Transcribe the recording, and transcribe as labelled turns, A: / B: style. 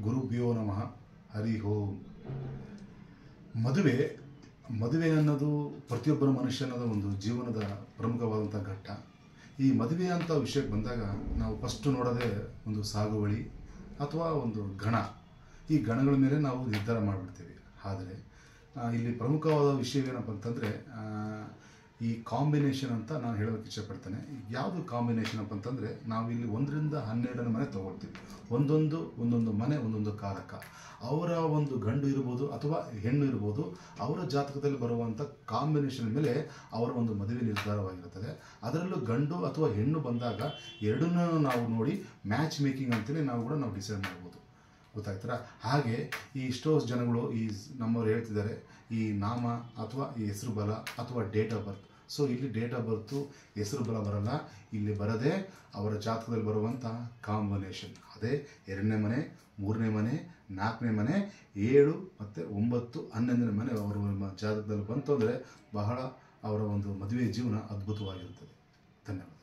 A: ಗುರುಭ್ಯೋ ನಮಃ. ಹರಿ ಓಂ. ಮದುವೆ ಅನ್ನೋದು ಪ್ರತಿಯೊಬ್ಬರ ಮನುಷ್ಯನದ ಒಂದು ಜೀವನದ ಪ್ರಮುಖವಾದಂಥ ಘಟ್ಟ. ಈ ಮದುವೆ ಅಂತ ವಿಷಯಕ್ಕೆ ಬಂದಾಗ ನಾವು ಫಸ್ಟ್ ನೋಡೋದೇ ಒಂದು ಸಾಗುವಳಿ ಅಥವಾ ಒಂದು ಗಣ. ಈ ಗಣಗಳ ಮೇಲೆ ನಾವು ನಿರ್ಧಾರ ಮಾಡಿಬಿಡ್ತೀವಿ. ಆದರೆ ಇಲ್ಲಿ ಪ್ರಮುಖವಾದ ವಿಷಯವೇನಪ್ಪ ಅಂತಂದರೆ ಈ ಕಾಂಬಿನೇಷನ್ ಅಂತ ನಾನು ಹೇಳೋಕ್ಕೆ ಇಷ್ಟಪಡ್ತೇನೆ. ಯಾವುದು ಕಾಂಬಿನೇಷನ್ ಅಪ್ಪ ಅಂತಂದರೆ ನಾವಿಲ್ಲಿ 1 ರಿಂದ 12 ಮನೆ ತೊಗೊಳ್ತೀವಿ. ಒಂದೊಂದು ಮನೆ ಒಂದೊಂದು ಕಾರಕ. ಅವರ ಒಂದು ಗಂಡು ಇರ್ಬೋದು ಅಥವಾ ಹೆಣ್ಣು ಇರ್ಬೋದು, ಅವರ ಜಾತಕದಲ್ಲಿ ಬರುವಂಥ ಕಾಂಬಿನೇಷನ್ ಮೇಲೆ ಅವರ ಒಂದು ಮದುವೆ ನಿರ್ಧಾರವಾಗಿರುತ್ತದೆ. ಅದರಲ್ಲೂ ಗಂಡು ಅಥವಾ ಹೆಣ್ಣು ಬಂದಾಗ ಎರಡನ್ನೂ ನಾವು ನೋಡಿ ಮ್ಯಾಚ್ ಮೇಕಿಂಗ್ ಅಂತಲೇ ನಾವು ಡಿಸೈಡ್ ಮಾಡ್ಬೋದು. ಗೊತ್ತಾಗ್ತಾರ? ಹಾಗೆ ಈ ಎಷ್ಟೋ ಜನಗಳು ನಮ್ಮವ್ರು ಹೇಳ್ತಿದ್ದಾರೆ ಈ ನಾಮ ಅಥವಾ ಈ ಹೆಸರು ಬಲ ಅಥವಾ ಡೇಟ್ ಆಫ್ ಬರ್ತ್. ಸೊ ಇಲ್ಲಿ ಡೇಟ್ ಆಫ್ ಬರ್ತು ಹೆಸರು ಬಲ ಬರಲ್ಲ, ಇಲ್ಲಿ ಬರದೆ ಅವರ ಜಾತಕದಲ್ಲಿ ಬರುವಂಥ ಕಾಂಬಿನೇಷನ್. ಅದೇ 2ನೇ ಮನೆ, 3ನೇ ಮನೆ, 4ನೇ ಮನೆ, 7 ಮತ್ತು 9, 11ನೇ ಮನೆ ಅವರ ಜಾತಕದಲ್ಲಿ ಬಂತು ಅಂದರೆ ಬಹಳ ಅವರ ಒಂದು ಮದುವೆ ಜೀವನ ಅದ್ಭುತವಾಗಿರುತ್ತದೆ. ಧನ್ಯವಾದ.